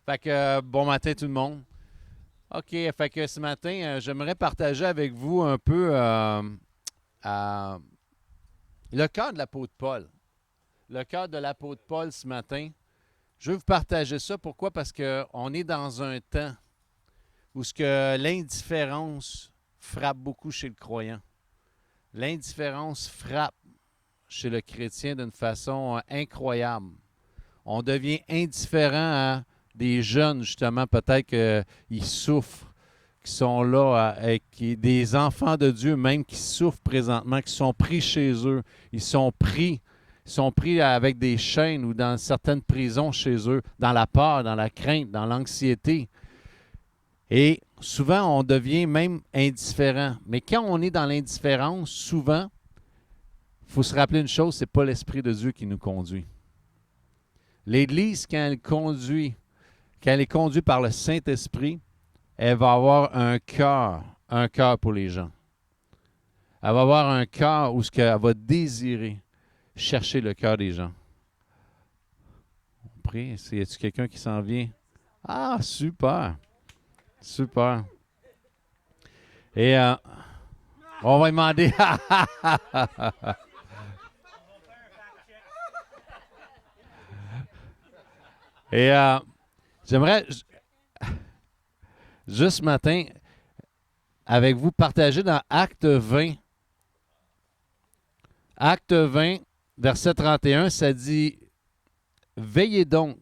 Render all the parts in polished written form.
Fait que bon matin tout le monde. OK, fait que ce matin, j'aimerais partager avec vous un peu euh, le cœur de l'apôtre Paul. Le cœur de l'apôtre Paul ce matin. Je veux vous partager ça. Pourquoi? Parce qu'on est dans un temps où ce que l'indifférence frappe beaucoup chez le croyant. L'indifférence frappe chez le chrétien d'une façon incroyable. On devient indifférent à des jeunes, justement, peut-être qu'ils souffrent, qui sont là, des enfants de Dieu même qui souffrent présentement, qui sont pris chez eux. Ils sont pris avec des chaînes ou dans certaines prisons chez eux, dans la peur, dans la crainte, dans l'anxiété. Et souvent, on devient même indifférent. Mais quand on est dans l'indifférence, souvent, il faut se rappeler une chose, ce n'est pas l'Esprit de Dieu qui nous conduit. L'Église, quand elle est conduite par le Saint-Esprit, elle va avoir un cœur pour les gens. Elle va avoir un cœur où elle va désirer chercher le cœur des gens. On prie. Y a-t-il quelqu'un qui s'en vient? Ah, super. Super. Et on va demander. Et j'aimerais juste ce matin avec vous partager dans Acte 20. Acte 20, verset 31, ça dit « Veillez donc,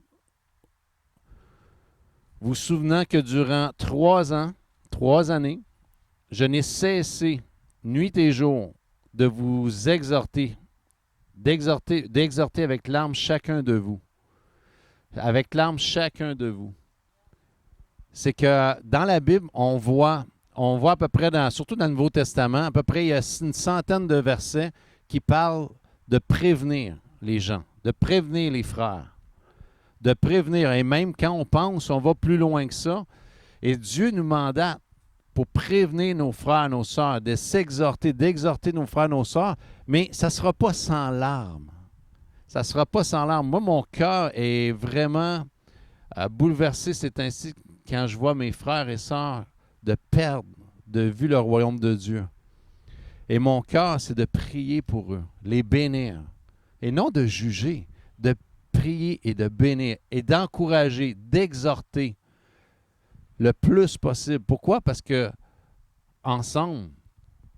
vous souvenant que durant 3 années, je n'ai cessé, nuit et jour, de vous d'exhorter avec larmes chacun de vous. » Avec larmes chacun de vous. C'est que dans la Bible, on voit à peu près, surtout dans le Nouveau Testament, à peu près il y a une centaine de versets qui parlent de prévenir les gens, de prévenir les frères, de prévenir. Et même quand on pense, on va plus loin que ça. Et Dieu nous mandate pour prévenir nos frères, nos sœurs, de s'exhorter, d'exhorter nos frères, nos sœurs, mais ça ne sera pas sans larmes. Ça ne sera pas sans larmes. Moi, mon cœur est vraiment bouleversé c'est ainsi quand je vois mes frères et sœurs de perdre de vue le royaume de Dieu. Et mon cœur, c'est de prier pour eux, les bénir. Et non de juger, de prier et de bénir et d'encourager, d'exhorter le plus possible. Pourquoi? Parce que ensemble,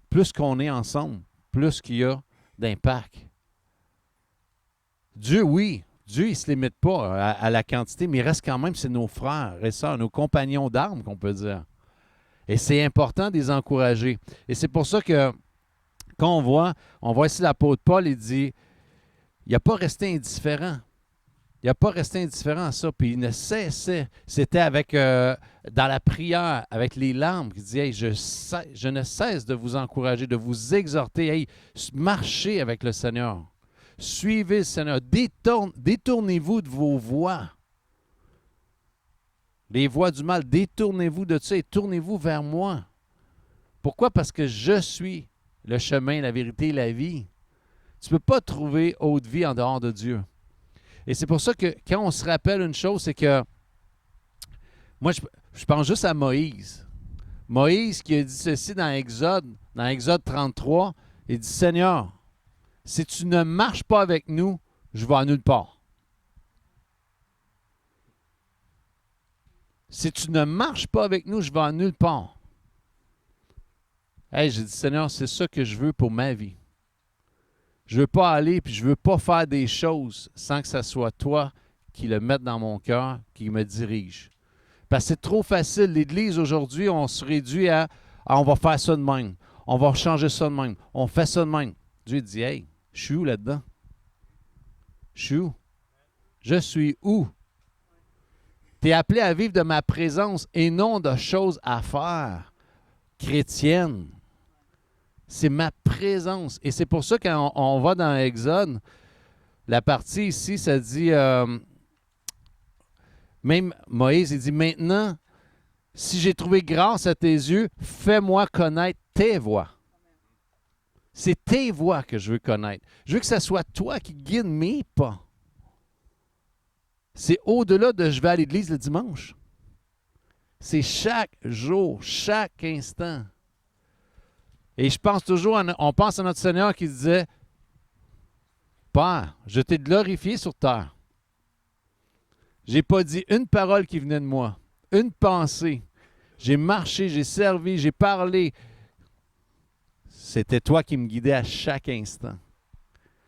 plus qu'on est ensemble, plus qu'il y a d'impact. Dieu, oui, Dieu, il ne se limite pas à la quantité, mais il reste quand même, c'est nos frères et sœurs, nos compagnons d'armes, qu'on peut dire. Et c'est important de les encourager. Et c'est pour ça que, quand on voit ici l'apôtre Paul, il dit, il n'a pas resté indifférent. Il n'a pas resté indifférent à ça. Puis il ne cessait. C'était dans la prière, avec les larmes, qu'il dit, hey, je ne cesse de vous encourager, de vous exhorter. Hey, marchez avec le Seigneur. Suivez le Seigneur. Détournez-vous de vos voies. Les voies du mal, détournez-vous de ça et tournez-vous vers moi. Pourquoi? Parce que je suis le chemin, la vérité et la vie. Tu ne peux pas trouver autre vie en dehors de Dieu. Et c'est pour ça que quand on se rappelle une chose, c'est que moi, je pense juste à Moïse. Moïse qui a dit ceci dans Exode 33, il dit, Seigneur, si tu ne marches pas avec nous, je vais à nulle part. Si tu ne marches pas avec nous, je vais à nulle part. Hey, j'ai dit, Seigneur, c'est ça que je veux pour ma vie. Je ne veux pas aller, puis je ne veux pas faire des choses sans que ce soit toi qui le mette dans mon cœur, qui me dirige. Parce que c'est trop facile. L'Église, aujourd'hui, on se réduit à on va faire ça de même. On va changer ça de même. On fait ça de même. Dieu dit, hey, je suis où là-dedans? Je suis où? Je suis où? Tu es appelé à vivre de ma présence et non de choses à faire chrétiennes. C'est ma présence. Et c'est pour ça que quand on va dans Exode, la partie ici, ça dit, même Moïse, il dit, maintenant, si j'ai trouvé grâce à tes yeux, fais-moi connaître tes voies. C'est tes voies que je veux connaître. Je veux que ce soit toi qui guides mes pas. C'est au-delà de je vais à l'église le dimanche. C'est chaque jour, chaque instant. Et je pense toujours, on pense à notre Seigneur qui disait, Père, je t'ai glorifié sur terre. Je n'ai pas dit une parole qui venait de moi, une pensée. J'ai marché, j'ai servi, j'ai parlé. C'était toi qui me guidais à chaque instant.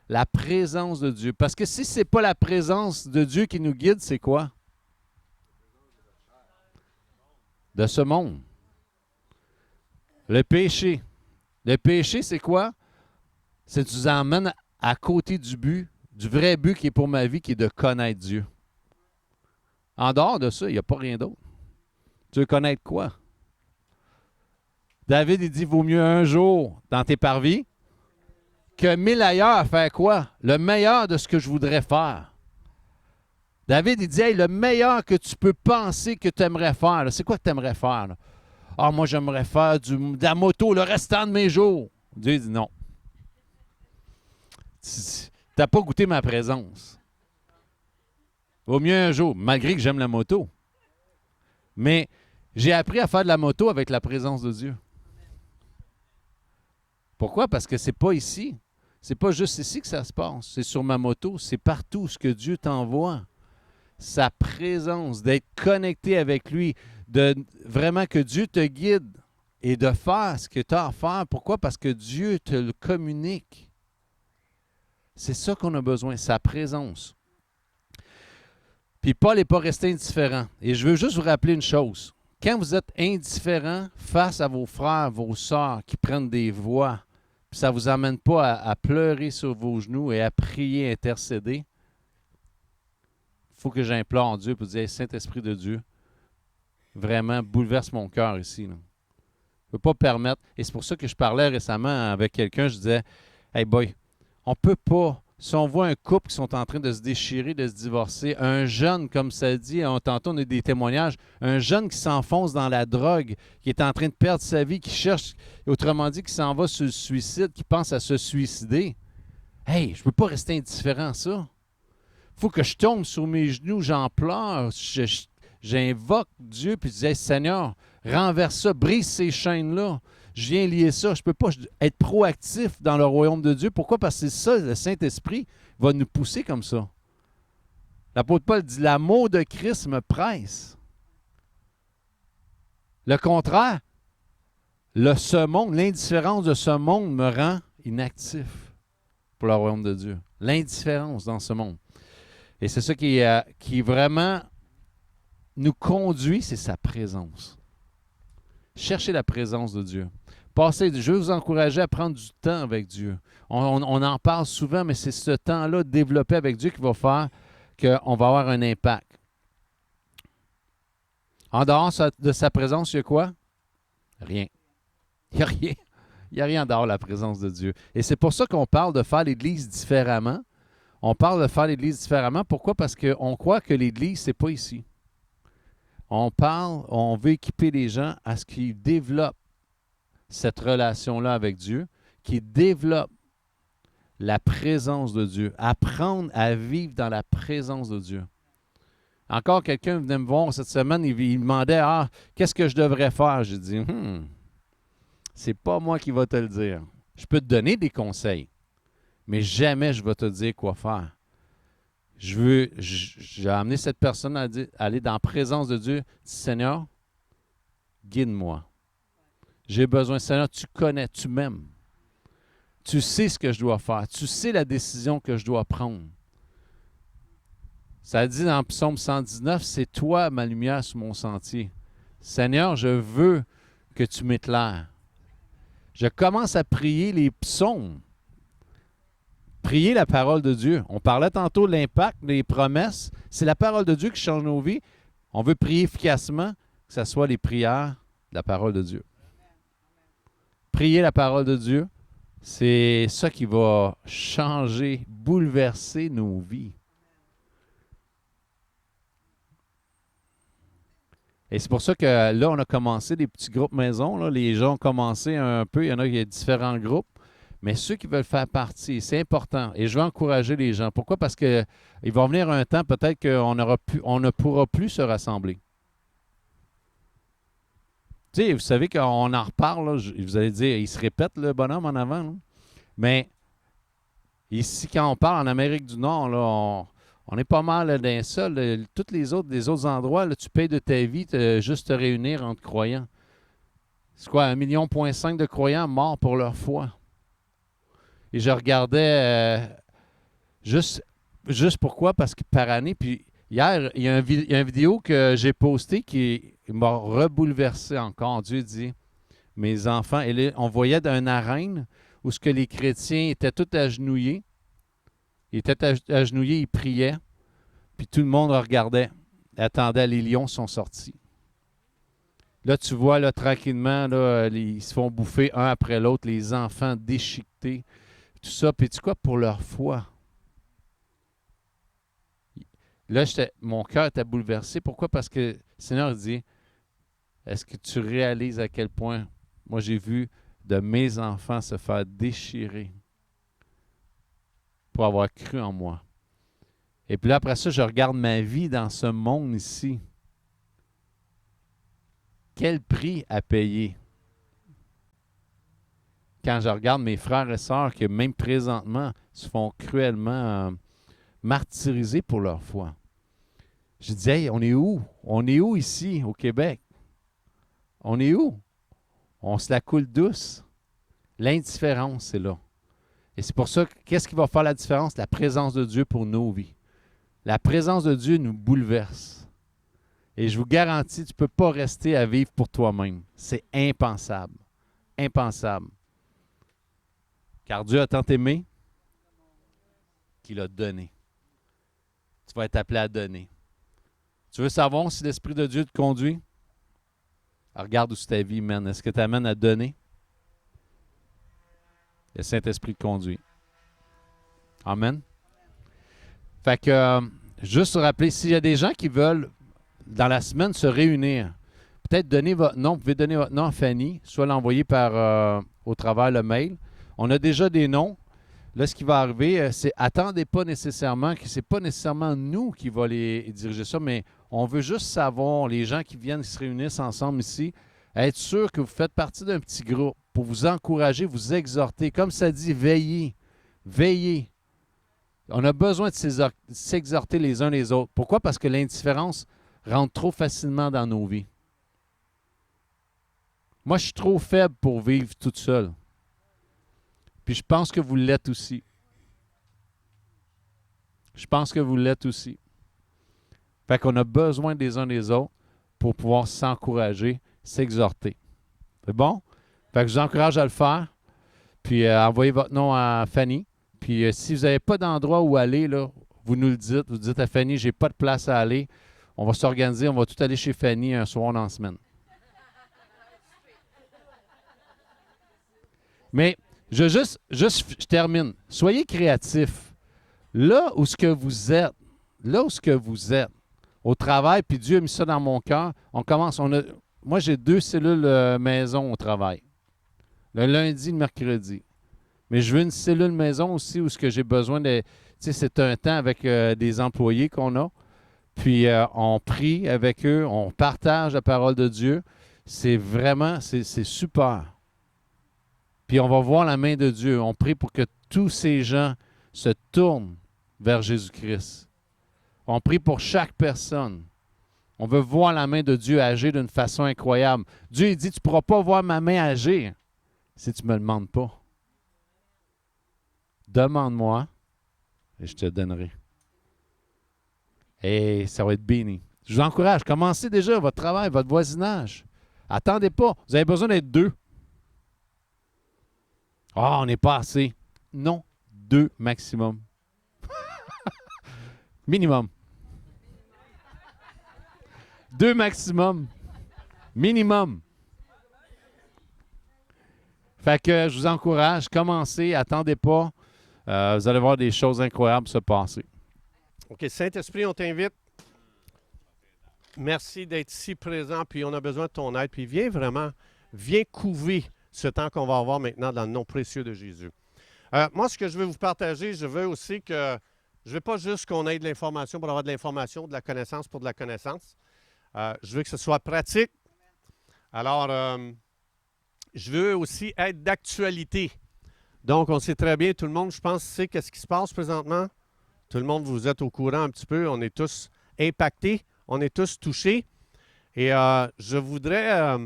La présence de Dieu. Parce que si ce n'est pas la présence de Dieu qui nous guide, c'est quoi? De ce monde. Le péché. Le péché, c'est quoi? C'est que tu nous emmènes à côté du but, du vrai but qui est pour ma vie, qui est de connaître Dieu. En dehors de ça, il n'y a pas rien d'autre. Tu veux connaître quoi? David, il dit, vaut mieux un jour dans tes parvis que 1000 ailleurs à faire quoi? Le meilleur de ce que je voudrais faire. David, il dit, hey, le meilleur que tu peux penser que tu aimerais faire, là, c'est quoi que tu aimerais faire? Là? Ah, moi, j'aimerais faire de la moto le restant de mes jours. Dieu dit non. Tu n'as pas goûté ma présence. Vaut mieux un jour, malgré que j'aime la moto. Mais j'ai appris à faire de la moto avec la présence de Dieu. Pourquoi? Parce que c'est pas ici. C'est pas juste ici que ça se passe. C'est sur ma moto. C'est partout ce que Dieu t'envoie. Sa présence, d'être connecté avec lui, de vraiment que Dieu te guide et de faire ce que tu as à faire. Pourquoi? Parce que Dieu te le communique. C'est ça qu'on a besoin, sa présence. Puis Paul n'est pas resté indifférent. Et je veux juste vous rappeler une chose. Quand vous êtes indifférent face à vos frères, vos sœurs qui prennent des voix, puis ça ne vous amène pas à pleurer sur vos genoux et à prier, intercéder, il faut que j'implore Dieu pour dire, hey, Saint-Esprit de Dieu, vraiment bouleverse mon cœur ici. Là. Je ne peux pas permettre, et c'est pour ça que je parlais récemment avec quelqu'un, je disais, hey boy, on ne peut pas, si on voit un couple qui sont en train de se déchirer, de se divorcer, un jeune, comme ça dit, tantôt on a des témoignages, un jeune qui s'enfonce dans la drogue, qui est en train de perdre sa vie, qui cherche, autrement dit, qui s'en va sur le suicide, qui pense à se suicider. Hey, je ne peux pas rester indifférent à ça. Il faut que je tombe sur mes genoux, j'en pleure, j'invoque Dieu, puis je dis, hey, Seigneur, renverse ça, brise ces chaînes-là. Je viens lier ça. Je ne peux pas être proactif dans le royaume de Dieu. Pourquoi? Parce que c'est ça, le Saint-Esprit va nous pousser comme ça. L'apôtre Paul dit, l'amour de Christ me presse. Le contraire, ce monde, l'indifférence de ce monde me rend inactif pour le royaume de Dieu. L'indifférence dans ce monde. Et c'est ça qui vraiment nous conduit, c'est sa présence. Cherchez la présence de Dieu. Je veux vous encourager à prendre du temps avec Dieu. On en parle souvent, mais c'est ce temps-là développé avec Dieu qui va faire qu'on va avoir un impact. En dehors de sa présence, il y a quoi? Rien. Il n'y a rien. Il n'y a rien en dehors de la présence de Dieu. Et c'est pour ça qu'on parle de faire l'Église différemment. On parle de faire l'Église différemment. Pourquoi? Parce qu'on croit que l'Église, ce n'est pas ici. On veut équiper les gens à ce qu'ils développent cette relation-là avec Dieu, qu'ils développent la présence de Dieu, apprendre à vivre dans la présence de Dieu. Encore quelqu'un venait me voir cette semaine, il demandait, qu'est-ce que je devrais faire? J'ai dit, c'est pas moi qui va te le dire. Je peux te donner des conseils, mais jamais je vais te dire quoi faire. J'ai amené cette personne à aller dans la présence de Dieu. Seigneur, guide-moi. J'ai besoin, Seigneur, tu connais, tu m'aimes. Tu sais ce que je dois faire. Tu sais la décision que je dois prendre. Ça dit dans Psaume 119, c'est toi ma lumière sur mon sentier. Seigneur, je veux que tu m'éclaires. Je commence à prier les psaumes. Prier la parole de Dieu. On parlait tantôt de l'impact, des promesses. C'est la parole de Dieu qui change nos vies. On veut prier efficacement, que ce soit les prières de la parole de Dieu. Prier la parole de Dieu, c'est ça qui va changer, bouleverser nos vies. Et c'est pour ça que là, on a commencé des petits groupes maison. Là. Les gens ont commencé un peu. Il y en a différents groupes. Mais ceux qui veulent faire partie, c'est important. Et je veux encourager les gens. Pourquoi? Parce qu'il va venir un temps, peut-être on ne pourra plus se rassembler. Tu sais, vous savez qu'on en reparle, là, vous allez dire, il se répète le bonhomme en avant. Là. Mais ici, quand on parle en Amérique du Nord, là, on est pas mal d'un seul. Tous les autres endroits, là, tu payes de ta vie juste te réunir entre croyants. C'est quoi, 1,5 million de croyants morts pour leur foi. Et je regardais juste pourquoi, parce que par année, puis hier, il y a une vidéo que j'ai postée qui m'a rebouleversé encore. Dieu dit, mes enfants, et là, on voyait d'une arène où ce que les chrétiens étaient tous agenouillés. Ils étaient agenouillés, ils priaient, puis tout le monde regardait, attendait, les lions sont sortis. Là, tu vois, là, tranquillement, là, ils se font bouffer un après l'autre, les enfants déchiquetés, tout ça. Puis tu quoi, pour leur foi. Là, mon cœur était bouleversé. Pourquoi? Parce que le Seigneur dit, est-ce que tu réalises à quel point, moi j'ai vu de mes enfants se faire déchirer pour avoir cru en moi. Et puis là, après ça, je regarde ma vie dans ce monde ici. Quel prix à payer? Quand je regarde mes frères et sœurs qui, même présentement, se font cruellement martyriser pour leur foi. Je dis, hey, on est où? On est où ici, au Québec? On est où? On se la coule douce. L'indifférence, c'est là. Et c'est pour ça, qu'est-ce qui va faire la différence? La présence de Dieu pour nos vies. La présence de Dieu nous bouleverse. Et je vous garantis, tu ne peux pas rester à vivre pour toi-même. C'est impensable. Impensable. Car Dieu a tant aimé qu'il a donné. Tu vas être appelé à donner. Tu veux savoir si l'Esprit de Dieu te conduit? Alors regarde où c'est ta vie, man. Est-ce que tu amènes à donner? Le Saint-Esprit te conduit. Amen. Fait que, juste se rappeler, s'il y a des gens qui veulent, dans la semaine, se réunir, peut-être donner votre nom, vous pouvez donner votre nom à Fanny, soit l'envoyer au travers le mail. On a déjà des noms. Là, ce qui va arriver, c'est attendez pas nécessairement que ce n'est pas nécessairement nous qui va les diriger ça, mais on veut juste savoir, les gens qui viennent, qui se réunissent ensemble ici, être sûr que vous faites partie d'un petit groupe pour vous encourager, vous exhorter. Comme ça dit, veillez. Veillez. On a besoin de s'exhorter les uns les autres. Pourquoi? Parce que l'indifférence rentre trop facilement dans nos vies. Moi, je suis trop faible pour vivre toute seule. Puis je pense que vous l'êtes aussi. Je pense que vous l'êtes aussi. Fait qu'on a besoin des uns des autres pour pouvoir s'encourager, s'exhorter. C'est bon? Fait que je vous encourage à le faire. Puis envoyez votre nom à Fanny. Puis si vous n'avez pas d'endroit où aller, là, vous nous le dites. Vous dites à Fanny, j'ai pas de place à aller. On va s'organiser, on va tout aller chez Fanny un soir dans la semaine. Mais je termine. Soyez créatifs. Là où ce que vous êtes, au travail, puis Dieu a mis ça dans mon cœur, on commence. Moi, j'ai 2 cellules maison au travail. Le lundi et le mercredi. Mais je veux une cellule maison aussi où ce que j'ai besoin de. Tu sais, c'est un temps avec des employés qu'on a. Puis on prie avec eux, on partage la parole de Dieu. C'est vraiment, c'est super. Puis on va voir la main de Dieu. On prie pour que tous ces gens se tournent vers Jésus-Christ. On prie pour chaque personne. On veut voir la main de Dieu agir d'une façon incroyable. Dieu il dit, tu ne pourras pas voir ma main agir si tu ne me le demandes pas. Demande-moi et je te donnerai. Et ça va être béni. Je vous encourage. Commencez déjà votre travail, votre voisinage. Attendez pas. Vous avez besoin d'être 2. Ah, on n'est pas assez. Non, 2 maximum. Minimum. 2 maximum. Minimum. Fait que je vous encourage, commencez, attendez pas. Vous allez voir des choses incroyables se passer. OK, Saint-Esprit, on t'invite. Merci d'être ici présent, puis on a besoin de ton aide. Puis viens couver ce temps qu'on va avoir maintenant dans le nom précieux de Jésus. Moi, ce que je veux vous partager, je veux aussi que je ne veux pas juste qu'on ait de l'information pour avoir de l'information, de la connaissance pour de la connaissance. Je veux que ce soit pratique. Alors, je veux aussi être d'actualité. Donc, on sait très bien, tout le monde, je pense, sait qu'est-ce qui se passe présentement. Tout le monde, vous êtes au courant un petit peu. On est tous impactés. On est tous touchés. Et je voudrais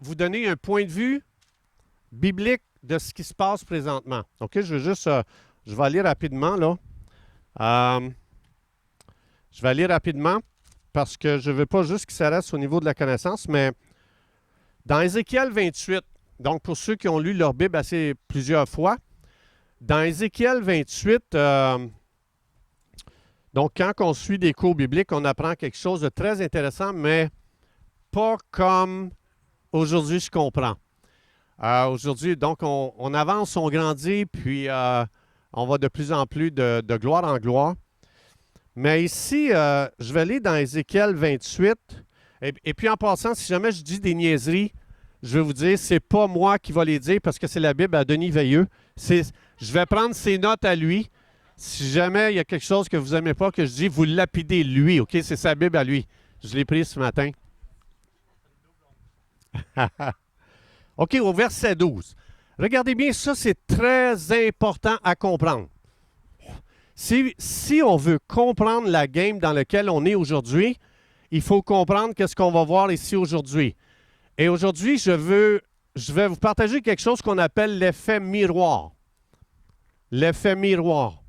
vous donner un point de vue biblique de ce qui se passe présentement. OK? Je vais aller rapidement, là. Je vais aller rapidement parce que je ne veux pas juste que ça reste au niveau de la connaissance, mais dans Ézéchiel 28, donc pour ceux qui ont lu leur Bible assez plusieurs fois, dans Ézéchiel 28, donc quand on suit des cours bibliques, on apprend quelque chose de très intéressant, mais pas comme aujourd'hui je comprends. Aujourd'hui, donc on avance, on grandit, puis on va de plus en plus de gloire en gloire. Mais ici, je vais aller dans Ézéchiel 28. Et puis en passant, si jamais je dis des niaiseries, je vais vous dire, c'est pas moi qui va les dire parce que c'est la Bible à Denis Veilleux. Je vais prendre ses notes à lui. Si jamais il y a quelque chose que vous n'aimez pas, que je dis, vous lapidez lui, OK? C'est sa Bible à lui. Je l'ai prise ce matin. OK, au verset 12. Regardez bien, ça, c'est très important à comprendre. Si on veut comprendre la game dans laquelle on est aujourd'hui, il faut comprendre qu'est-ce qu'on va voir ici aujourd'hui. Et aujourd'hui, je vais vous partager quelque chose qu'on appelle l'effet miroir. L'effet miroir.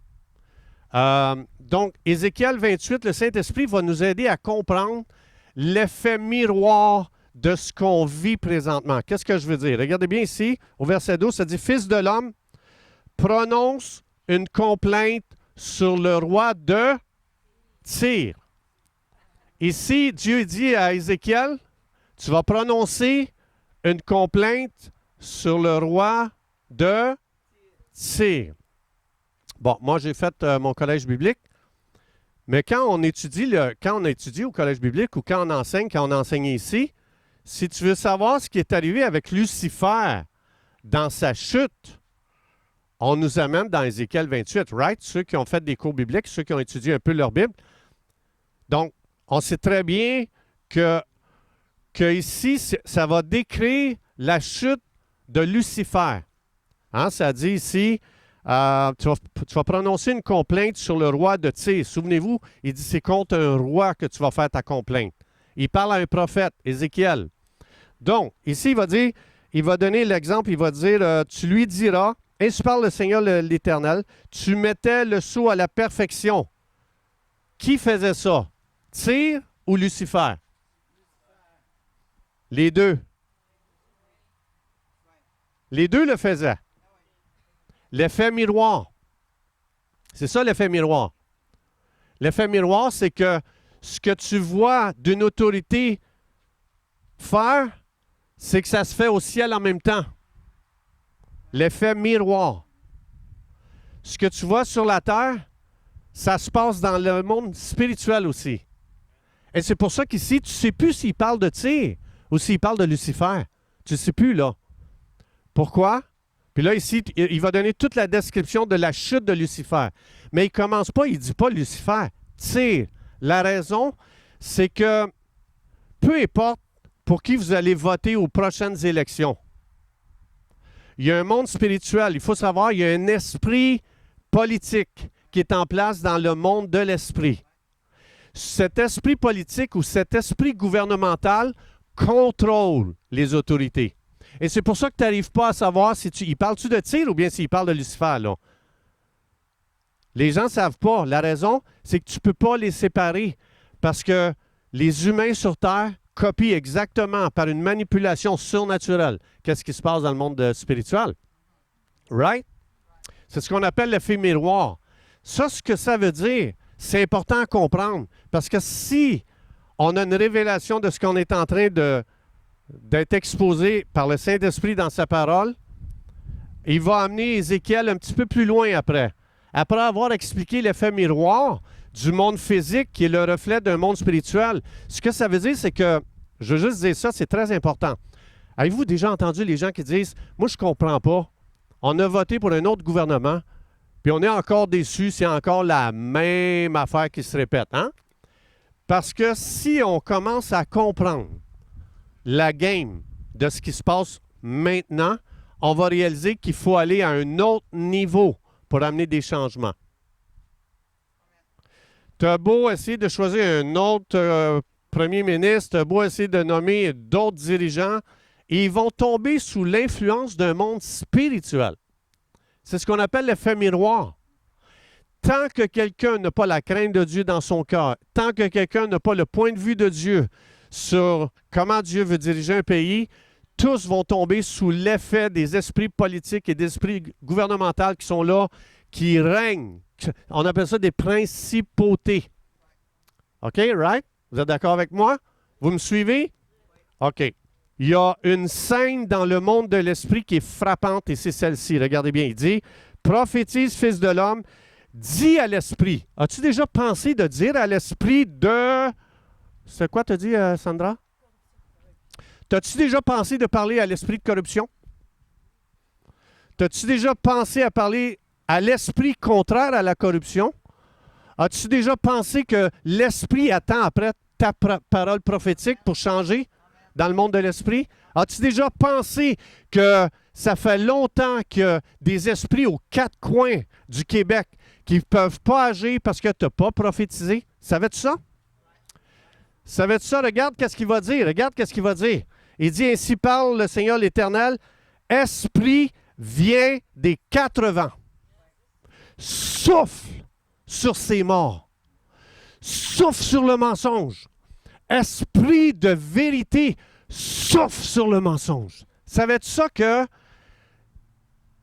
Donc, Ézéchiel 28, le Saint-Esprit va nous aider à comprendre l'effet miroir de ce qu'on vit présentement. Qu'est-ce que je veux dire? Regardez bien ici, au verset 12, ça dit « Fils de l'homme, prononce une complainte sur le roi de Tyr. » Ici, Dieu dit à Ézéchiel, tu vas prononcer une complainte sur le roi de Tyr. Bon, moi, j'ai fait mon collège biblique, mais quand on étudie au collège biblique ou quand on enseigne ici, si tu veux savoir ce qui est arrivé avec Lucifer dans sa chute, on nous amène dans Ézéchiel 28, right? Ceux qui ont fait des cours bibliques, ceux qui ont étudié un peu leur Bible. Donc, on sait très bien que ici, ça va décrire la chute de Lucifer. Hein? Ça dit ici, tu vas prononcer une complainte sur le roi de Tyr. Souvenez-vous, il dit c'est contre un roi que tu vas faire ta complainte. Il parle à un prophète, Ézéchiel. Donc, ici, il va donner l'exemple, il va dire, tu lui diras, ainsi parle le Seigneur l'Éternel, tu mettais le sceau à la perfection. Qui faisait ça? Tyr ou Lucifer? Les deux. Les deux le faisaient. L'effet miroir. C'est ça l'effet miroir. L'effet miroir, c'est que ce que tu vois d'une autorité faire, c'est que ça se fait au ciel en même temps. L'effet miroir. Ce que tu vois sur la terre, ça se passe dans le monde spirituel aussi. Et c'est pour ça qu'ici, tu ne sais plus s'il parle de Tyr ou s'il parle de Lucifer. Tu ne sais plus, là. Pourquoi? Puis là, ici, il va donner toute la description de la chute de Lucifer. Mais il ne commence pas, il ne dit pas Lucifer. Tyr. La raison, c'est que peu importe pour qui vous allez voter aux prochaines élections, il y a un monde spirituel. Il faut savoir, il y a un esprit politique qui est en place dans le monde de l'esprit. Cet esprit politique ou cet esprit gouvernemental contrôle les autorités. Et c'est pour ça que tu n'arrives pas à savoir si il parle-tu de Tyr ou bien s'il parle de Lucifer, là. Les gens ne savent pas. La raison, c'est que tu ne peux pas les séparer parce que les humains sur Terre copient exactement par une manipulation surnaturelle qu'est-ce qui se passe dans le monde spirituel. Right? C'est ce qu'on appelle l'effet miroir. Ça, ce que ça veut dire, c'est important à comprendre parce que si on a une révélation de ce qu'on est en train d'être exposé par le Saint-Esprit dans sa parole, il va amener Ézéchiel un petit peu plus loin après. Après avoir expliqué l'effet miroir du monde physique qui est le reflet d'un monde spirituel, ce que ça veut dire, c'est que, je veux juste dire ça, c'est très important. Avez-vous déjà entendu les gens qui disent « Moi, je ne comprends pas. on a voté pour un autre gouvernement, puis on est encore déçu, c'est encore la même affaire qui se répète. Hein? Parce que si on commence à comprendre la game de ce qui se passe maintenant, on va réaliser qu'il faut aller à un autre niveau pour amener des changements. Tu as beau essayer de choisir un autre premier ministre, tu as beau essayer de nommer d'autres dirigeants, et ils vont tomber sous l'influence d'un monde spirituel. C'est ce qu'on appelle l'effet miroir. Tant que quelqu'un n'a pas la crainte de Dieu dans son cœur, tant que quelqu'un n'a pas le point de vue de Dieu sur comment Dieu veut diriger un pays, tous vont tomber sous l'effet des esprits politiques et des esprits gouvernementaux qui sont là, qui règnent. On appelle ça des principautés. OK, right? Vous êtes d'accord avec moi? Vous me suivez? OK. Il y a une scène dans le monde de l'esprit qui est frappante et c'est celle-ci. Regardez bien, il dit « Prophétise, fils de l'homme, dis à l'esprit. » As-tu déjà pensé de dire à l'esprit de... C'est quoi t'as dit, Sandra? T'as-tu déjà pensé de parler à l'esprit de corruption? T'as-tu déjà pensé à parler à l'esprit contraire à la corruption? As-tu déjà pensé que l'esprit attend après ta parole prophétique pour changer dans le monde de l'esprit? As-tu déjà pensé que ça fait longtemps que des esprits aux quatre coins du Québec qui ne peuvent pas agir parce que tu n'as pas prophétisé? Savais-tu ça? Savais-tu ça? Regarde qu'est-ce qu'il va dire. Regarde qu'est-ce qu'il va dire. Il dit, ainsi parle le Seigneur l'Éternel, Esprit, viens des quatre vents. Souffle sur ces morts. Souffle sur le mensonge. Esprit de vérité, souffle sur le mensonge. Savais-tu ça que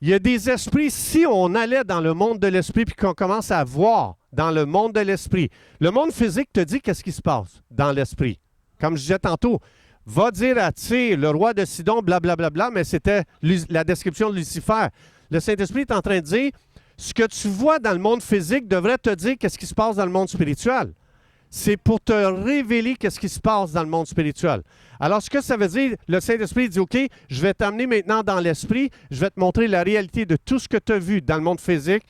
il y a des esprits, si on allait dans le monde de l'esprit puis qu'on commence à voir dans le monde de l'esprit, le monde physique te dit qu'est-ce qui se passe dans l'esprit. Comme je disais tantôt, va dire à Tyr, le roi de Sidon, blablabla, bla, bla, bla, mais c'était la description de Lucifer. Le Saint-Esprit est en train de dire, ce que tu vois dans le monde physique devrait te dire qu'est-ce qui se passe dans le monde spirituel. C'est pour te révéler qu'est-ce qui se passe dans le monde spirituel. Alors, ce que ça veut dire, le Saint-Esprit dit, OK, je vais t'amener maintenant dans l'esprit, je vais te montrer la réalité de tout ce que tu as vu dans le monde physique.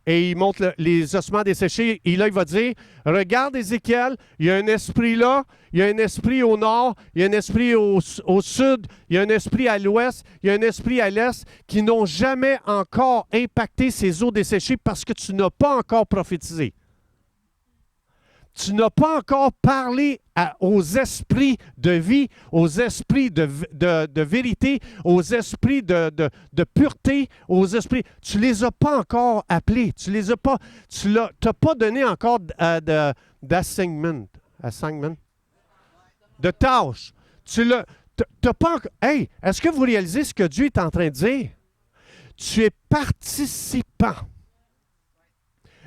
Et il montre les ossements desséchés. Et là, il va dire, regarde Ézéchiel, il y a un esprit là, il y a un esprit au nord, il y a un esprit au sud, il y a un esprit à l'ouest, il y a un esprit à l'est qui n'ont jamais encore impacté ces eaux desséchées parce que tu n'as pas encore prophétisé. Tu n'as pas encore parlé aux esprits de vie, aux esprits de vérité, aux esprits de pureté, aux esprits. Tu ne les as pas encore appelés. Tu les as pas. Tu n'as pas donné encore d'assignment. De tâches. Tu l'as. T'as pas encore. Hey, est-ce que vous réalisez ce que Dieu est en train de dire? Tu es participant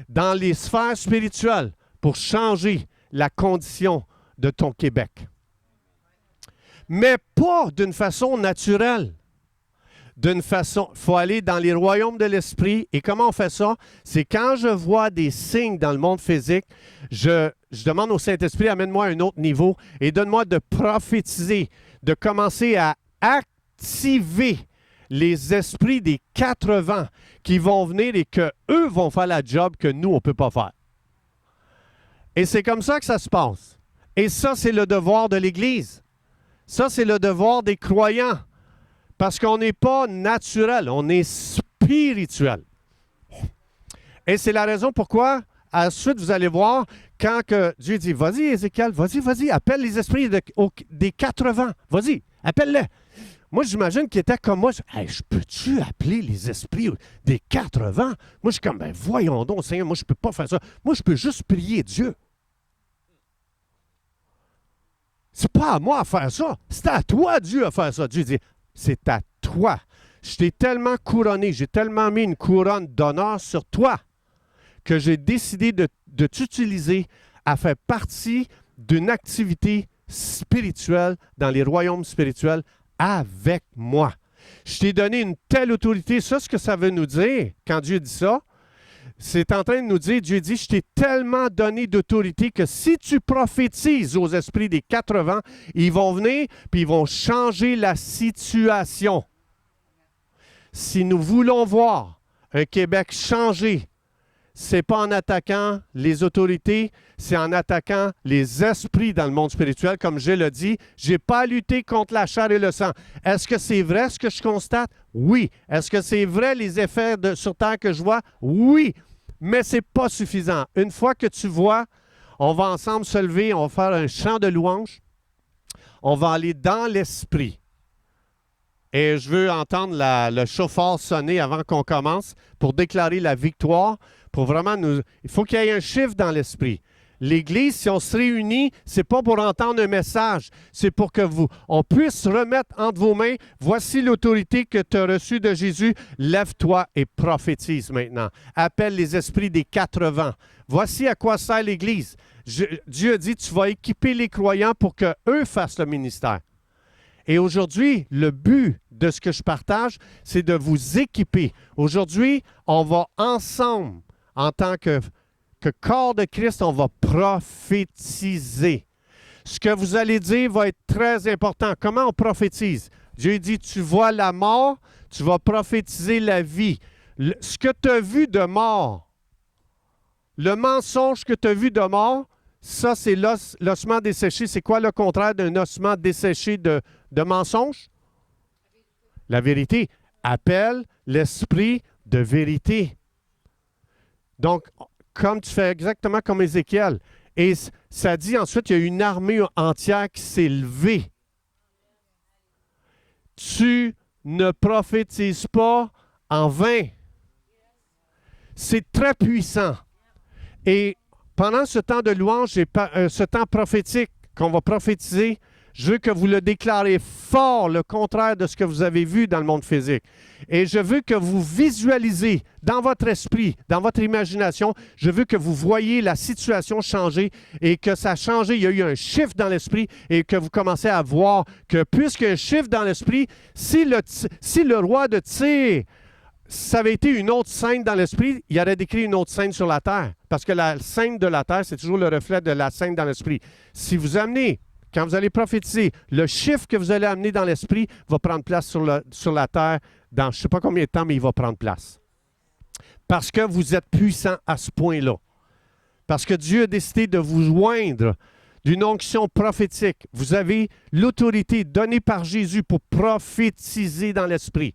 dans les sphères spirituelles pour changer la condition de ton Québec. Mais pas d'une façon naturelle. D'une façon, il faut aller dans les royaumes de l'esprit. Et comment on fait ça? C'est quand je vois des signes dans le monde physique, je demande au Saint-Esprit, amène-moi à un autre niveau et donne-moi de prophétiser, de commencer à activer les esprits des quatre vents qui vont venir et qu'eux vont faire la job que nous, on ne peut pas faire. Et c'est comme ça que ça se passe. Et ça, c'est le devoir de l'Église. Ça, c'est le devoir des croyants. Parce qu'on n'est pas naturel, on est spirituel. Et c'est la raison pourquoi, ensuite, vous allez voir, quand que Dieu dit, vas-y, Ézéchiel, vas-y, appelle les esprits des quatre vents. Vas-y, appelle-les. Moi, j'imagine qu'il était comme moi. Hey, je peux-tu appeler les esprits des quatre vents? Moi, je suis comme, ben voyons donc, Seigneur, moi, je ne peux pas faire ça. Moi, je peux juste prier Dieu. C'est pas à moi à faire ça. C'est à toi, Dieu, à faire ça. Dieu dit, c'est à toi. Je t'ai tellement couronné, j'ai tellement mis une couronne d'honneur sur toi que j'ai décidé de t'utiliser à faire partie d'une activité spirituelle dans les royaumes spirituels avec moi. Je t'ai donné une telle autorité. Ça, ce que ça veut nous dire, quand Dieu dit ça, c'est en train de nous dire, Dieu dit, je t'ai tellement donné d'autorité que si tu prophétises aux esprits des quatre vents, ils vont venir puis ils vont changer la situation. si nous voulons voir un Québec changé, ce n'est pas en attaquant les autorités, c'est en attaquant les esprits dans le monde spirituel. Comme je l'ai dit, je n'ai pas lutté contre la chair et le sang. Est-ce que c'est vrai ce que je constate? Oui. Est-ce que c'est vrai les effets sur terre que je vois? Oui. Mais ce n'est pas suffisant. Une fois que tu vois, on va ensemble se lever, on va faire un chant de louange. On va aller dans l'esprit. Et je veux entendre le chauffard sonner avant qu'on commence pour déclarer la victoire. Pour vraiment il faut qu'il y ait un chiffre dans l'esprit. L'Église, si on se réunit, ce n'est pas pour entendre un message, c'est pour que on puisse remettre entre vos mains, voici l'autorité que tu as reçue de Jésus, lève-toi et prophétise maintenant. Appelle les esprits des 4 vents. Voici à quoi sert l'Église. Dieu a dit, tu vas équiper les croyants pour qu'eux fassent le ministère. Et aujourd'hui, le but de ce que je partage, c'est de vous équiper. Aujourd'hui, on va ensemble, en tant que corps de Christ, on va prophétiser. Ce que vous allez dire va être très important. Comment on prophétise? Dieu dit, tu vois la mort, tu vas prophétiser la vie. Ce que tu as vu de mort, le mensonge que tu as vu de mort, ça, c'est l'ossement desséché. C'est quoi le contraire d'un ossement desséché de mensonge? La vérité. Appelle l'esprit de vérité. Donc, comme tu fais exactement comme Ézéchiel. Et ça dit ensuite, il y a une armée entière qui s'est levée. Tu ne prophétises pas en vain. C'est très puissant. Et pendant ce temps de louange, ce temps prophétique qu'on va prophétiser, je veux que vous le déclarez fort, le contraire de ce que vous avez vu dans le monde physique. Et je veux que vous visualisez dans votre esprit, dans votre imagination, je veux que vous voyez la situation changer et que ça a changé. Il y a eu un shift dans l'esprit et que vous commencez à voir que puisqu'il y a un shift dans l'esprit, si le roi de Tyr, ça avait été une autre scène dans l'esprit, il aurait décrit une autre scène sur la terre. Parce que la scène de la terre, c'est toujours le reflet de la scène dans l'esprit. Si vous amenez, quand vous allez prophétiser, le chiffre que vous allez amener dans l'esprit va prendre place sur la terre dans je ne sais pas combien de temps, mais il va prendre place. Parce que vous êtes puissant à ce point-là. Parce que Dieu a décidé de vous joindre d'une onction prophétique. Vous avez l'autorité donnée par Jésus pour prophétiser dans l'esprit.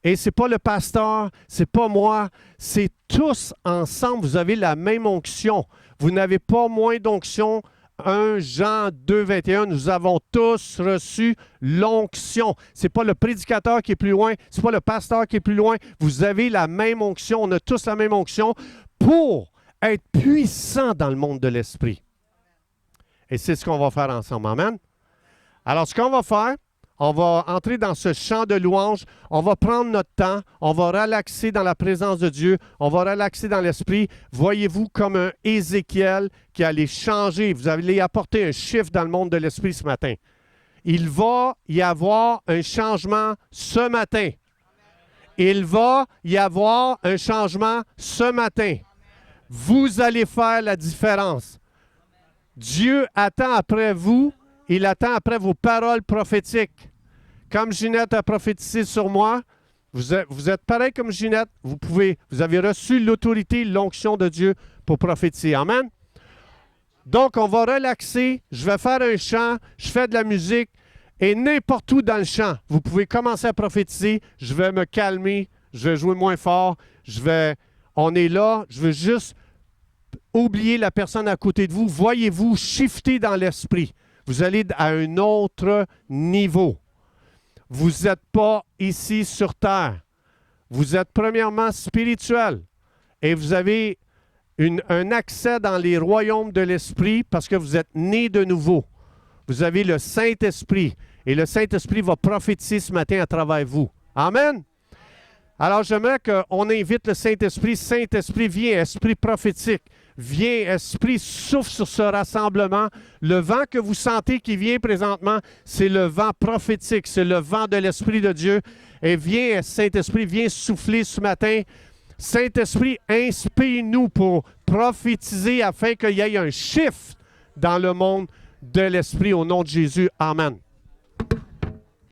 Et ce n'est pas le pasteur, ce n'est pas moi, c'est tous ensemble. Vous avez la même onction. Vous n'avez pas moins d'onction. 1 Jean 2, 21, nous avons tous reçu l'onction. Ce n'est pas le prédicateur qui est plus loin, ce n'est pas le pasteur qui est plus loin. Vous avez la même onction, on a tous la même onction pour être puissant dans le monde de l'esprit. Et c'est ce qu'on va faire ensemble. Amen. Alors, ce qu'on va faire, on va entrer dans ce chant de louange, on va prendre notre temps, on va relaxer dans la présence de Dieu, on va relaxer dans l'esprit. Voyez-vous comme un Ézéchiel qui allait changer, vous allez apporter un chiffre dans le monde de l'esprit ce matin. Il va y avoir un changement ce matin. Il va y avoir un changement ce matin. Vous allez faire la différence. Dieu attend après vous, il attend après vos paroles prophétiques. Comme Ginette a prophétisé sur moi, vous êtes pareil comme Ginette, vous avez reçu l'autorité, l'onction de Dieu pour prophétiser. Amen? Donc, on va relaxer, je vais faire un chant, je fais de la musique, et n'importe où dans le chant, vous pouvez commencer à prophétiser, je vais me calmer, je vais jouer moins fort, on est là, je veux juste oublier la personne à côté de vous, voyez-vous shifter dans l'esprit. Vous allez à un autre niveau. Vous n'êtes pas ici sur terre. Vous êtes premièrement spirituel et vous avez un accès dans les royaumes de l'esprit parce que vous êtes nés de nouveau. Vous avez le Saint-Esprit et le Saint-Esprit va prophétiser ce matin à travers vous. Amen. Alors j'aimerais qu'on invite le Saint-Esprit. Saint-Esprit, viens, esprit prophétique. Viens, esprit, souffle sur ce rassemblement. Le vent que vous sentez qui vient présentement, c'est le vent prophétique, c'est le vent de l'Esprit de Dieu. Et viens, Saint-Esprit, viens souffler ce matin. Saint-Esprit, inspire-nous pour prophétiser afin qu'il y ait un shift dans le monde de l'Esprit au nom de Jésus. Amen.